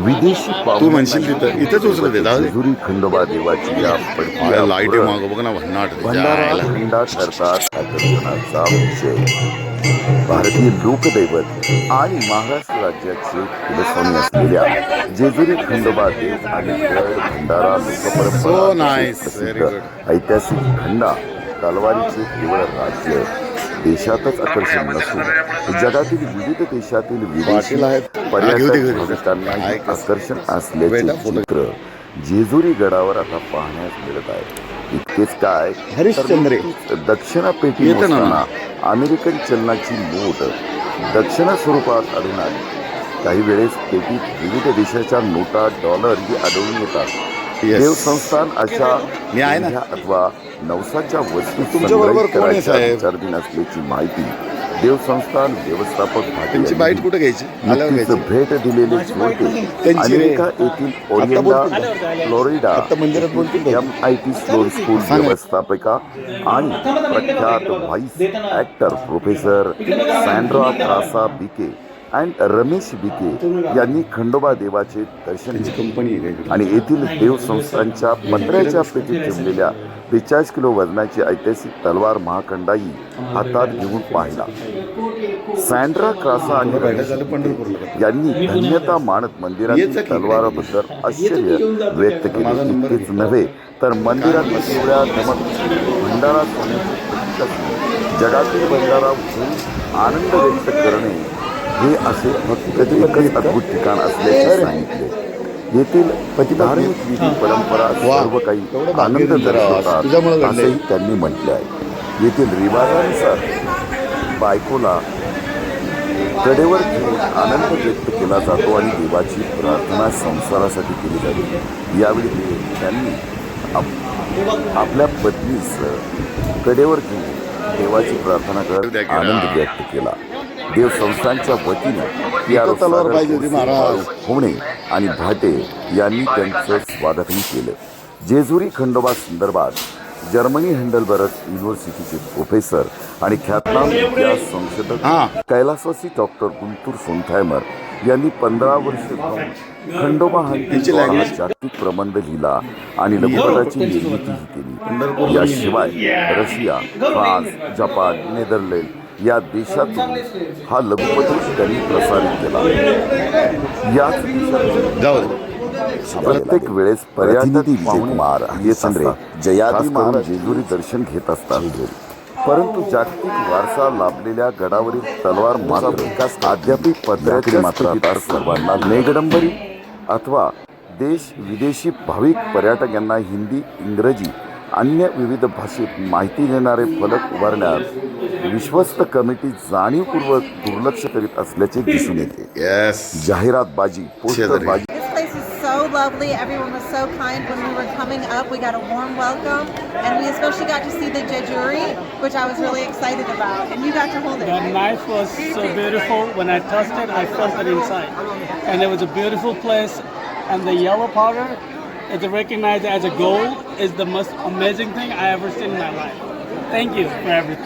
विदेशी तू म्हणशील तिथं इथंच उचलत आहे जाऊ दे. जेजुरी खंडोबा देवाची या अरे लाईटी मागं बघ ना भन्नाट भंडारा खंडा ठरतात आकर्षणाचा विषय. भारतीय लोकदैवत आणि महाराष्ट्र राज्याचे कुलस्वामी असलेल्या जेजुरी खंडोबा देव आणि गड भंडारा So लोकपरंपरा nice. Very प्रसिद्ध good. ऐतिहासिक खंडा तलवारीचे केवळ राज्य देशातच आकर्षण नसून जगातील विविध देशातील विदेशी पाटील आहेत. घेऊ दे पर्यटक घरी. भाविकांना काय कसं? आकर्षण असल्याचे बेटा, फोटो. चित्र जेजुरी गडावर आता पाहण्यास मिळत आहे. इतकेच काय हरिश्चंद्रे. तर दक्षिणापेटी येतं ना. मोजताना अमेरिकन चलनाची नोट दक्षिणा स्वरूपात आढळून आली. काही वेळेस पेटीत विविध देशाच्या नोटा डॉलर ही आढळून येतात. Yes. देवसंस्थान अशा मी आहे ना. देण्या अथवा नवसाच्या वस्तू तुमच्या बरोबर संग्रहित कोण आहे, करायच्या साहेब? विचारधीन असल्याची माहिती देवसंस्थान व्यवस्थापक भाटे त्यांची यांनी बाईट कुठे घ्यायची आल्यावर नुकतीच घ्यायची. भेट दिलेले श्रोते त्यांची रे. अमेरिका येथील ओरिएंटा बोलतील. फ्लोरिडा आता मंदिरात बोलतील बघ. MIT स्लोन स्कूल सांगा. व्यवस्थापिका आणि प्रख्यात voice actor professor Sandra Crasta B K and Ramesh B K यांनी खंडोबा देवाचे दर्शन त्यांची घेतले कंपनी आहे वेगळी. आणि येथील देवसंस्थांच्या पत्र्याच्या पेटीत ठेवलेल्या 42 किलो वजनाची ऐतिहासिक तलवार महाखंडाही हातात घेऊन पाहिला. सॅन्ड्रा क्रासा आणि रमेश झालं पंढरपूरला. बिके यांनी धन्यता मानत मंदिरातील तलवाराबद्दल आश्चर्य व्यक्त केले. इतकेच नव्हे तर मंदिरातील पिवळ्या दमट भंडारा सोन्याचे प्रतीक असून जगातील भंडारा घेऊन आनंद व्यक्त करणे हे असे फक्त एकच अद्भुत ठिकाण असल्याचे सांगितले. येथील धार्मिक विधी परंपरा सर्व काही आनंद दर्शवतात तुझ्यामुळे घडलंय. असंही त्यांनी म्हटले आहे. येथील रिवाजानुसार बायकोला कडेवर ठेवून आनंद व्यक्त केला जातो आणि देवाची प्रार्थना संसारासाठी केली जाते. यावेळी त्यांनी आपल्या पत्नीस कडेवर घेऊन देवाची प्रार्थना करत आनंद व्यक्त केला. देवसंस्थांच्या वतीने या तलवार पाहिजे होती महाराज. होणे आणि भाटे यांनी त्यांचं स्वागतही केलं. जेजुरी खंडोबा संदर्भात जर्मनी हँडलबर्ग युनिव्हर्सिटीचे प्रोफेसर आणि ख्यातनाम इतिहास संशोधक कैलासवासी डॉक्टर गुंतूर सोनथायमर यांनी 15 वर्षे खंडोबा हा जागतिक प्रबंध लिहिला आणि लघुपटाची निर्मितीही केली. याशिवाय रशिया, फ्रान्स, जपान, नेदरलँड या देशातून हा लघुपट त्यांनी प्रसारित केला. याच प्रत्येक वेळेस प्रतिनिधी कुमार येचंद्रे जयादी करून जेजुरी दर्शन घेत असतात. परंतु जागतिक वारसा लाभलेल्या गडावरील तलवार मात्र विकास अद्याप पत्र्याची मात्र सर्वांना नेगडंबरी अथवा देश विदेशी भाविक पर्यटक यांना हिंदी, इंग्रजी अन्य विविध भाषेत माहिती देणारे फलक उभारण्यात विश्वस्त कमिटी जाणीवपूर्वक दुर्लक्ष करीत असल्याचे दिसून येते. जाहिरातबाजी, पोस्टरबाजी. This place is so lovely. Everyone was so kind when we were coming up. We got a warm welcome, and we especially got to see the Jejuri, which I was really excited about. And you got to hold it. The knife was so beautiful. When I touched it, I felt it inside, and it was a beautiful place. And the yellow powder is recognized as a gold. Is the most amazing thing I ever seen in my life. Thank you for everything.